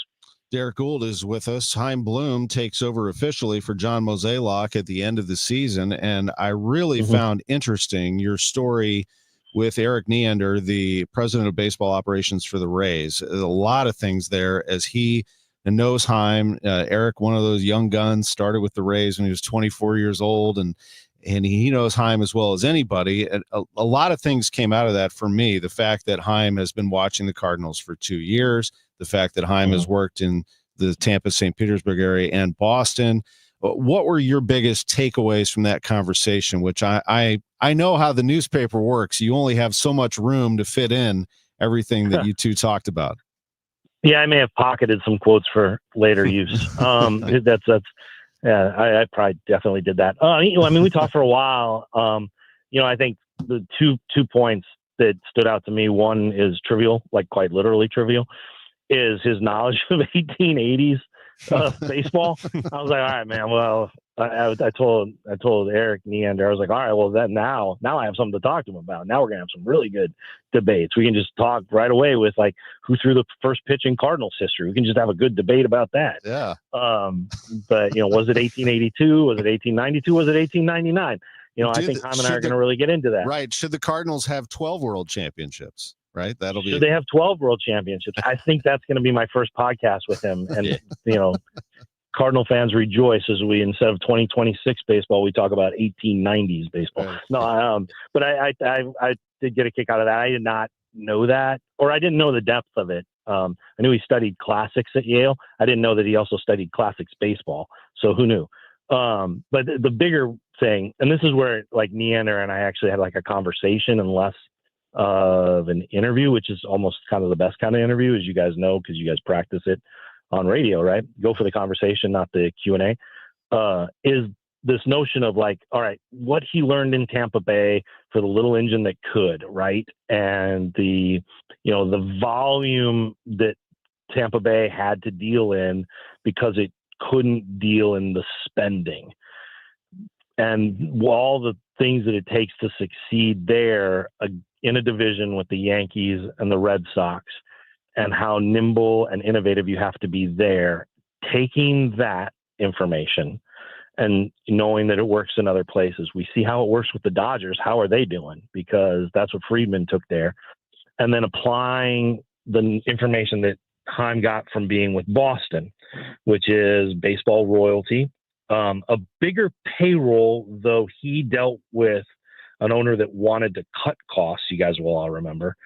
Derek Gould is with us. Chaim Bloom takes over officially for John Mozeliak at the end of the season. And I really found interesting your story with Eric Neander, the president of baseball operations for the Rays. There's a lot of things there as he knows Chaim. Eric, one of those young guns, started with the Rays when he was 24 years old, and he knows Chaim as well as anybody. And a lot of things came out of that for me. The fact that Chaim has been watching the Cardinals for 2 years, the fact that Chaim has worked in the Tampa, St. Petersburg area and Boston. What were your biggest takeaways from that conversation, which I know how the newspaper works. You only have so much room to fit in everything that you two talked about. Yeah, I may have pocketed some quotes for later use. I probably definitely did that. I mean, we talked for a while. I think the two points that stood out to me, one is trivial, like quite literally trivial, is his knowledge of 1880s baseball. I was like, all right, man. Well, I told Eric Neander, I was like, all right, well then now I have something to talk to him about. Now we're gonna have some really good debates. We can just talk right away with like who threw the first pitch in Cardinals history. We can just have a good debate about that. Yeah. But was it 1882? Was it 1892? Was it 1899? I think Tom and I are going to really get into that. Right. Should the Cardinals have 12 world championsons? Right. Should they have 12 world championships? I think that's going to be my first podcast with him. And, Cardinal fans rejoice as we, instead of 2026 baseball, we talk about 1890s baseball. Right. No, but I did get a kick out of that. I did not know that, or I didn't know the depth of it. I knew he studied classics at Yale. I didn't know that he also studied classics baseball. So who knew? But the bigger thing, and this is where like Neander and I actually had like a conversation and less of an interview, which is almost kind of the best kind of interview, as you guys know, because you guys practice it on radio, right? Go for the conversation, not the Q&A, is this notion of like, all right, what he learned in Tampa Bay for the little engine that could, right? And the volume that Tampa Bay had to deal in because it couldn't deal in the spending. And all the things that it takes to succeed there in a division with the Yankees and the Red Sox, and how nimble and innovative you have to be there, taking that information and knowing that it works in other places. We see how it works with the Dodgers. How are they doing? Because that's what Friedman took there. And then applying the information that Heim got from being with Boston, which is baseball royalty, a bigger payroll, though he dealt with an owner that wanted to cut costs, you guys will all remember,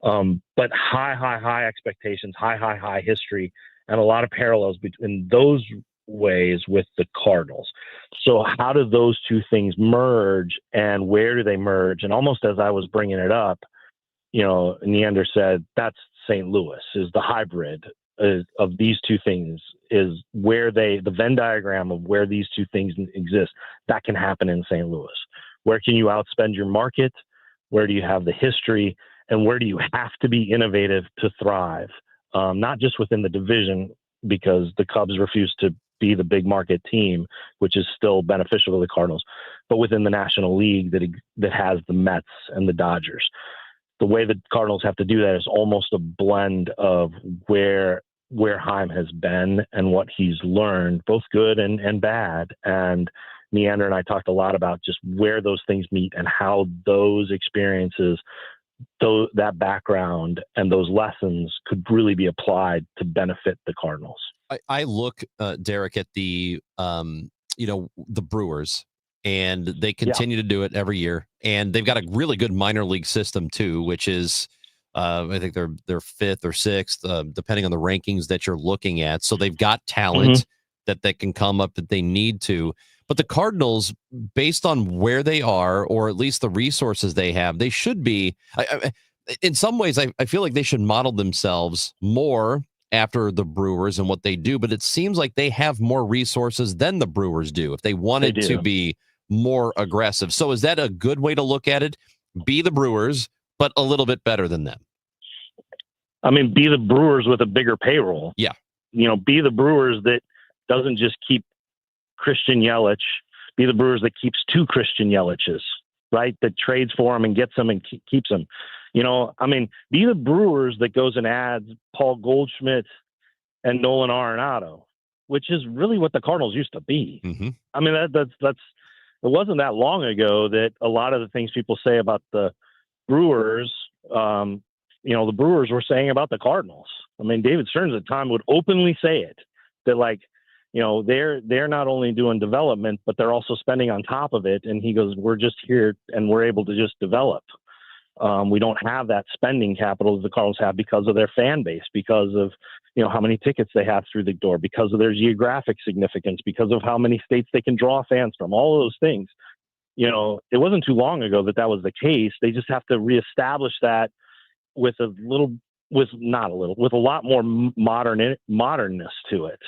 but high expectations, high history, and a lot of parallels between those ways with the Cardinals. So how do those two things merge, and where do they merge? And almost as I was bringing it up, Neander said that's St. Louis, is the hybrid of these two things, is where the Venn diagram of where these two things exist. That can happen in St. Louis. Where can you outspend your market? Where do you have the history? And where do you have to be innovative to thrive? Not just within the division, because the Cubs refuse to be the big market team, which is still beneficial to the Cardinals, but within the National League that has the Mets and the Dodgers. The way the Cardinals have to do that is almost a blend of where Heim has been and what he's learned, both good and bad. And Neander and I talked a lot about just where those things meet and how those experiences, that background and those lessons could really be applied to benefit the Cardinals. I look, Derek, at the Brewers, and they continue to do it every year. And they've got a really good minor league system too, which is, I think they're fifth or sixth, depending on the rankings that you're looking at. So they've got talent that can come up that they need to. But the Cardinals, based on where they are, or at least the resources they have, they should be, in some ways, I feel like they should model themselves more after the Brewers and what they do. But it seems like they have more resources than the Brewers do if they wanted to be more aggressive. So is that a good way to look at it? Be the Brewers, but a little bit better than them. I mean, be the Brewers with a bigger payroll. Yeah. Be the Brewers that doesn't just keep Christian Yelich, be the Brewers that keeps two Christian Yeliches, right? That trades for him and gets them and keeps them. Be the Brewers that goes and adds Paul Goldschmidt and Nolan Arenado, which is really what the Cardinals used to be. Mm-hmm. I mean, that's it wasn't that long ago that a lot of the things people say about the Brewers, the Brewers were saying about the Cardinals. I mean, David Stearns at the time would openly say it, that they're not only doing development, but they're also spending on top of it. And he goes, we're just here and we're able to just develop. We don't have that spending capital that the Cardinals have because of their fan base, because of, how many tickets they have through the door, because of their geographic significance, because of how many states they can draw fans from, all of those things. It wasn't too long ago that was the case. They just have to reestablish that with a lot more modernness to it.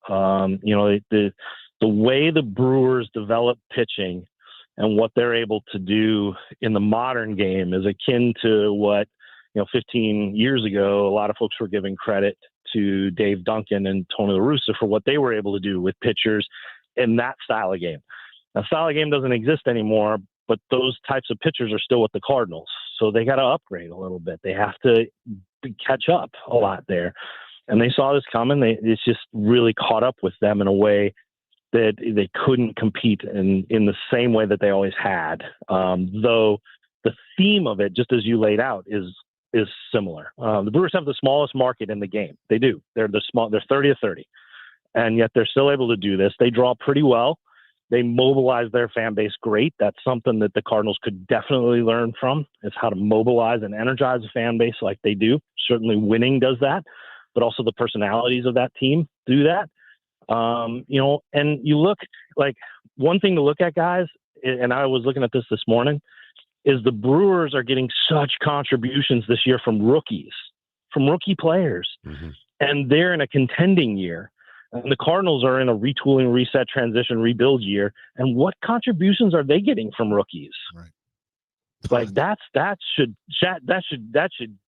The way the Brewers develop pitching and what they're able to do in the modern game is akin to what, 15 years ago, a lot of folks were giving credit to Dave Duncan and Tony La Russa for what they were able to do with pitchers in that style of game. Now, style of game doesn't exist anymore, but those types of pitchers are still with the Cardinals. So they got to upgrade a little bit. They have to catch up a lot there. And they saw this coming. It's just really caught up with them in a way that they couldn't compete in the same way that they always had. Though the theme of it, just as you laid out, is similar. The Brewers have the smallest market in the game. They do. They're 30 to 30. And yet they're still able to do this. They draw pretty well. They mobilize their fan base great. That's something that the Cardinals could definitely learn from, is how to mobilize and energize a fan base like they do. Certainly winning does that, but also the personalities of that team do that. And you look, like, one thing to look at, guys, and I was looking at this morning, is the Brewers are getting such contributions this year from rookie players. Mm-hmm. And they're in a contending year. And the Cardinals are in a retooling, reset, transition, rebuild year. And what contributions are they getting from rookies? Right. Like that should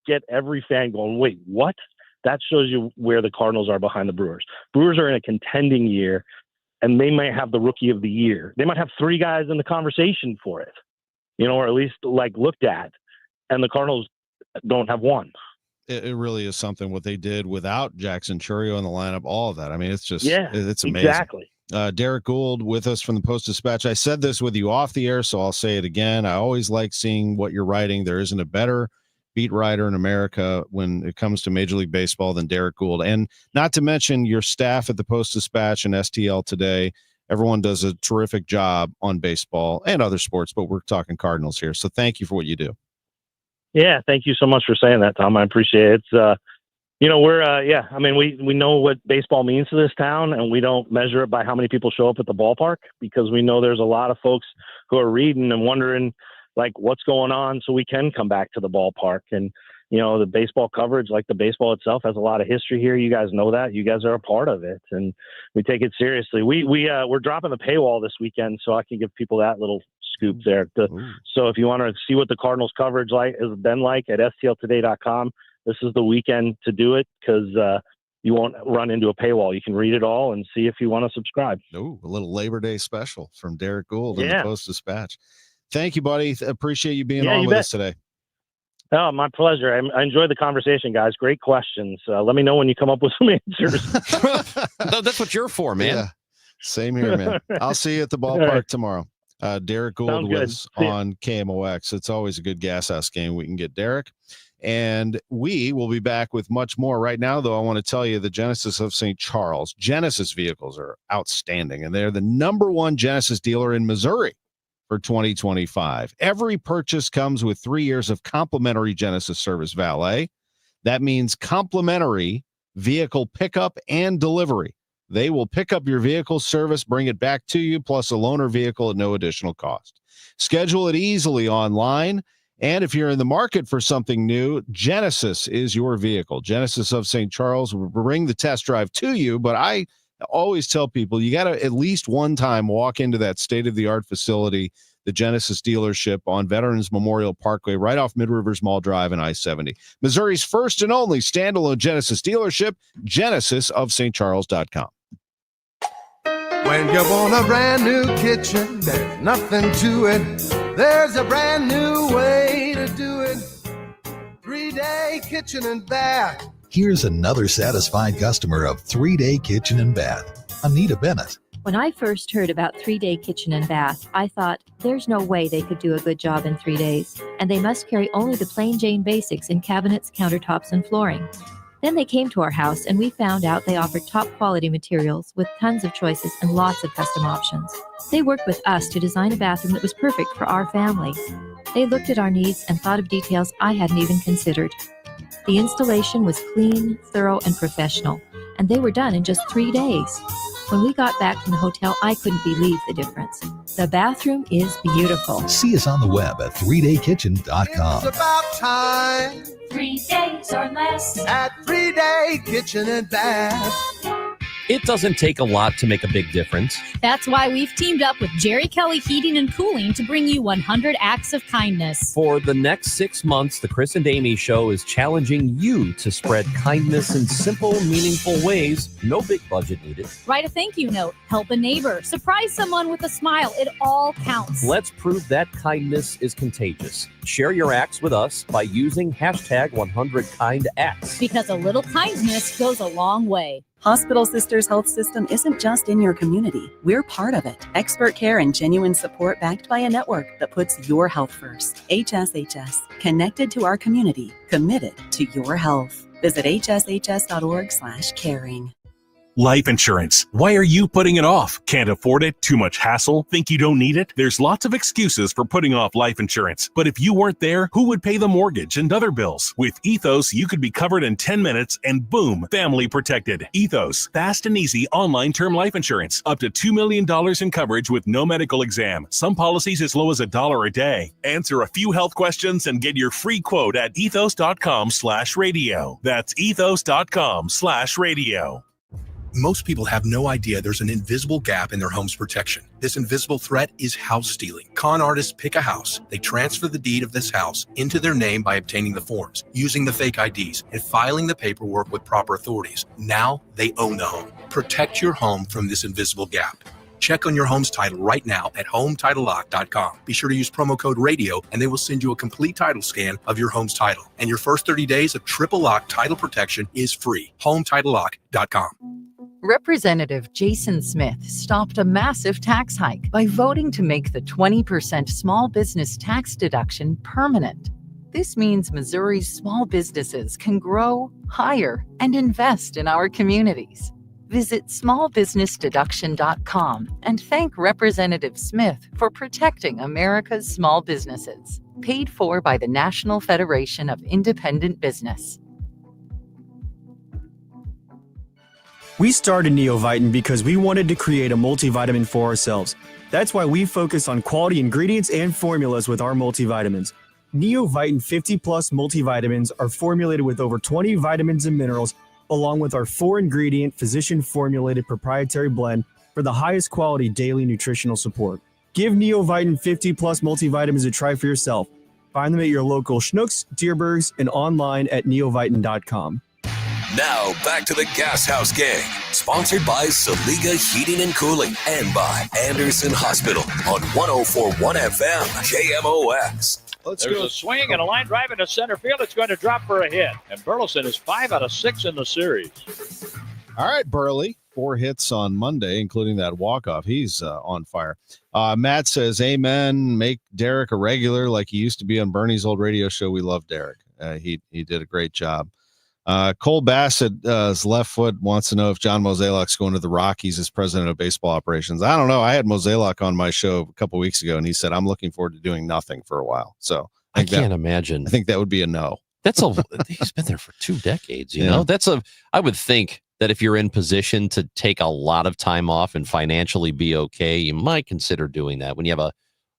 get every fan going, wait, what? That shows you where the Cardinals are behind the Brewers. Brewers are in a contending year, and they might have the rookie of the year. They might have 3 guys in the conversation for it, or at least looked at. And the Cardinals don't have one. It really is something what they did without Jackson Chourio in the lineup, all of that. I mean, it's just, it's amazing. Exactly. Derek Gould with us from the Post-Dispatch. I said this with you off the air, so I'll say it again. I always like seeing what you're writing. There isn't a better beat writer in America when it comes to Major League Baseball than Derek Gould. And not to mention your staff at the Post-Dispatch and STL Today. Everyone does a terrific job on baseball and other sports, but we're talking Cardinals here. So thank you for what you do. Yeah, thank you so much for saying that, Tom. I appreciate it. It's, we know what baseball means to this town, and we don't measure it by how many people show up at the ballpark, because we know there's a lot of folks who are reading and wondering, what's going on, so we can come back to the ballpark. And, the baseball coverage, like the baseball itself, has a lot of history here. You guys know that. You guys are a part of it, and we take it seriously. We're dropping the paywall this weekend, so I can give people that little scoop there. So if you want to see what the Cardinals coverage has been like at stltoday.com, this is the weekend to do it, because you won't run into a paywall. You can read it all and see if you want to subscribe. Oh, a little Labor Day special from Derek Gould in the Post-Dispatch. Thank you, buddy. Appreciate you being on with us today. Oh, my pleasure. I enjoyed the conversation, guys. Great questions. Let me know when you come up with some answers. That's what you're for, man. Yeah. Same here, man. I'll see you at the ballpark tomorrow. Derek Gould with us on KMOX. It's always a good Gashouse game. We can get Derek. And we will be back with much more. Right now, though, I want to tell you the Genesis of St. Charles. Genesis vehicles are outstanding, and they're the #1 Genesis dealer in Missouri for 2025. Every purchase comes with 3 years of complimentary Genesis service valet. That means complimentary vehicle pickup and delivery. They will pick up your vehicle, service, bring it back to you, plus a loaner vehicle at no additional cost. Schedule it easily online. And if you're in the market for something new, Genesis is your vehicle. Genesis of St. Charles will bring the test drive to you, but I always tell people you got to at least one time walk into that state-of-the-art facility, the Genesis dealership on Veterans Memorial Parkway, right off Mid-Rivers Mall Drive and I-70. Missouri's first and only standalone Genesis dealership, genesisofstcharles.com. When you want a brand new kitchen, there's nothing to it. There's a brand new way to do it. 3-Day Kitchen and Bath. Here's another satisfied customer of 3-Day Kitchen and Bath, Anita Bennett. When I first heard about 3-Day Kitchen and Bath, I thought, there's no way they could do a good job in 3 days, and they must carry only the plain Jane basics in cabinets, countertops, and flooring. Then they came to our house, and we found out they offered top-quality materials with tons of choices and lots of custom options. They worked with us to design a bathroom that was perfect for our family. They looked at our needs and thought of details I hadn't even considered. The installation was clean, thorough, and professional, and they were done in just 3 days. When we got back from the hotel, I couldn't believe the difference. The bathroom is beautiful. See us on the web at 3daykitchen.com. It's about time. 3 days or less at 3-Day Kitchen and Bath. It doesn't take a lot to make a big difference. That's why we've teamed up with Jerry Kelly Heating and Cooling to bring you 100 acts of kindness. For the next 6 months, the Chris and Amy Show is challenging you to spread kindness in simple, meaningful ways. No big budget needed. Write a thank you note, help a neighbor, surprise someone with a smile. It all counts. Let's prove that kindness is contagious. Share your acts with us by using hashtag 100KindActs. Because a little kindness goes a long way. Hospital Sisters Health System isn't just in your community. We're part of it. Expert care and genuine support backed by a network that puts your health first. HSHS, connected to our community, committed to your health. Visit hshs.org/caring. Life insurance. Why are you putting it off? Can't afford it? Too much hassle? Think you don't need it? There's lots of excuses for putting off life insurance. But if you weren't there, who would pay the mortgage and other bills? With Ethos, you could be covered in 10 minutes and boom, family protected. Ethos, fast and easy online term life insurance. Up to $2 million in coverage with no medical exam. Some policies as low as $1 a day. Answer a few health questions and get your free quote at ethos.com/radio. That's ethos.com/radio. Most people have no idea there's an invisible gap in their home's protection. This invisible threat is house stealing. Con artists pick a house. They transfer the deed of this house into their name by obtaining the forms, using the fake IDs, and filing the paperwork with proper authorities. Now they own the home. Protect your home from this invisible gap. Check on your home's title right now at HomeTitleLock.com. Be sure to use promo code RADIO and they will send you a complete title scan of your home's title. And your first 30 days of triple lock title protection is free. HomeTitleLock.com. Representative Jason Smith stopped a massive tax hike by voting to make the 20% small business tax deduction permanent. This means Missouri's small businesses can grow, hire, and invest in our communities. Visit smallbusinessdeduction.com and thank Representative Smith for protecting America's small businesses. Paid for by the National Federation of Independent Business. We started Neovitin because we wanted to create a multivitamin for ourselves. That's why we focus on quality ingredients and formulas with our multivitamins. Neovitin 50 Plus multivitamins are formulated with over 20 vitamins and minerals, along with our 4-ingredient physician-formulated proprietary blend for the highest quality daily nutritional support. Give Neovitin 50 Plus multivitamins a try for yourself. Find them at your local Schnucks, Deerbergs, and online at neovitin.com. Now back to the Gashouse Gang, sponsored by Saliga Heating and Cooling and by Anderson Hospital on 104.1 FM KMOX. There's a swing and a line drive into center field. It's going to drop for a hit. And Burleson is 5 out of 6 in the series. All right, Burley, 4 hits on Monday, including that walk-off. He's on fire. Matt says, amen, make Derek a regular like he used to be on Bernie's old radio show. We love Derek. He did a great job. Cole Bassett's left foot wants to know if John Mozeliak's going to the Rockies as president of baseball operations. I don't know. I had Mozeliak on my show a couple weeks ago, and he said, I'm looking forward to doing nothing for a while. So I can't imagine. I think that would be a no. He's been there for 2 decades, you know? I would think that if you're in position to take a lot of time off and financially be okay, you might consider doing that when you have a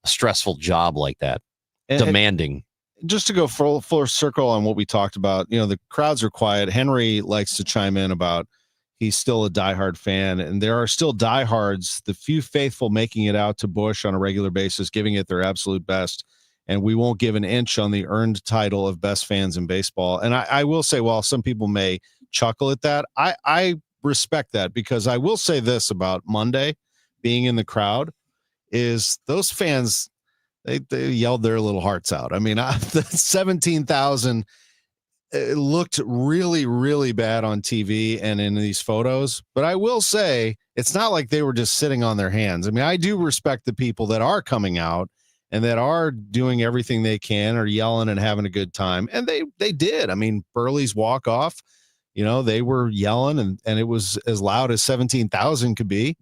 stressful job like that, demanding. Just to go full circle on what we talked about, the crowds are quiet. Henry likes to chime in about he's still a diehard fan, and there are still diehards, the few faithful making it out to Busch on a regular basis, giving it their absolute best. And we won't give an inch on the earned title of best fans in baseball. And I will say, while some people may chuckle at that, I respect that, because I will say this about Monday being in the crowd is those fans, they yelled their little hearts out. I mean, the 17,000 looked really, really bad on TV and in these photos. But I will say it's not like they were just sitting on their hands. I mean, I do respect the people that are coming out and that are doing everything they can, or yelling and having a good time. And they did. I mean, Burley's walk off, they were yelling and it was as loud as 17,000 could be.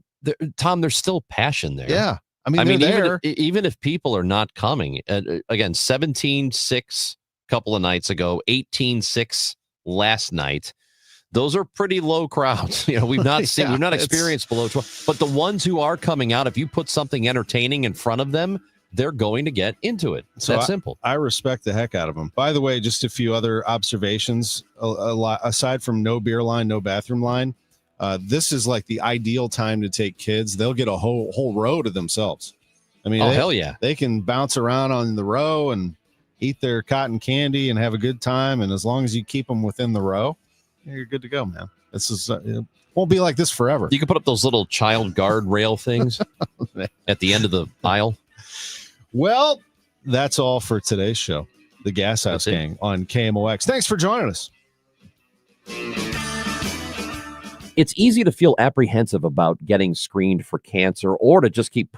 Tom, there's still passion there. Yeah. I mean, even if people are not coming, again, 17-6 a couple of nights ago, 18-6 last night. Those are pretty low crowds. We've not seen, we've not experienced below 12. But the ones who are coming out, if you put something entertaining in front of them, they're going to get into it. It's that simple. I respect the heck out of them. By the way, just a few other observations. Aside from no beer line, no bathroom line, This is like the ideal time to take kids. They'll get a whole row to themselves. I mean, hell yeah. They can bounce around on the row and eat their cotton candy and have a good time. And as long as you keep them within the row, you're good to go, man. This is it won't be like this forever. You can put up those little child guard rail things at the end of the aisle. Well, that's all for today's show. The Gashouse Gang on KMOX. Thanks for joining us. It's easy to feel apprehensive about getting screened for cancer or to just keep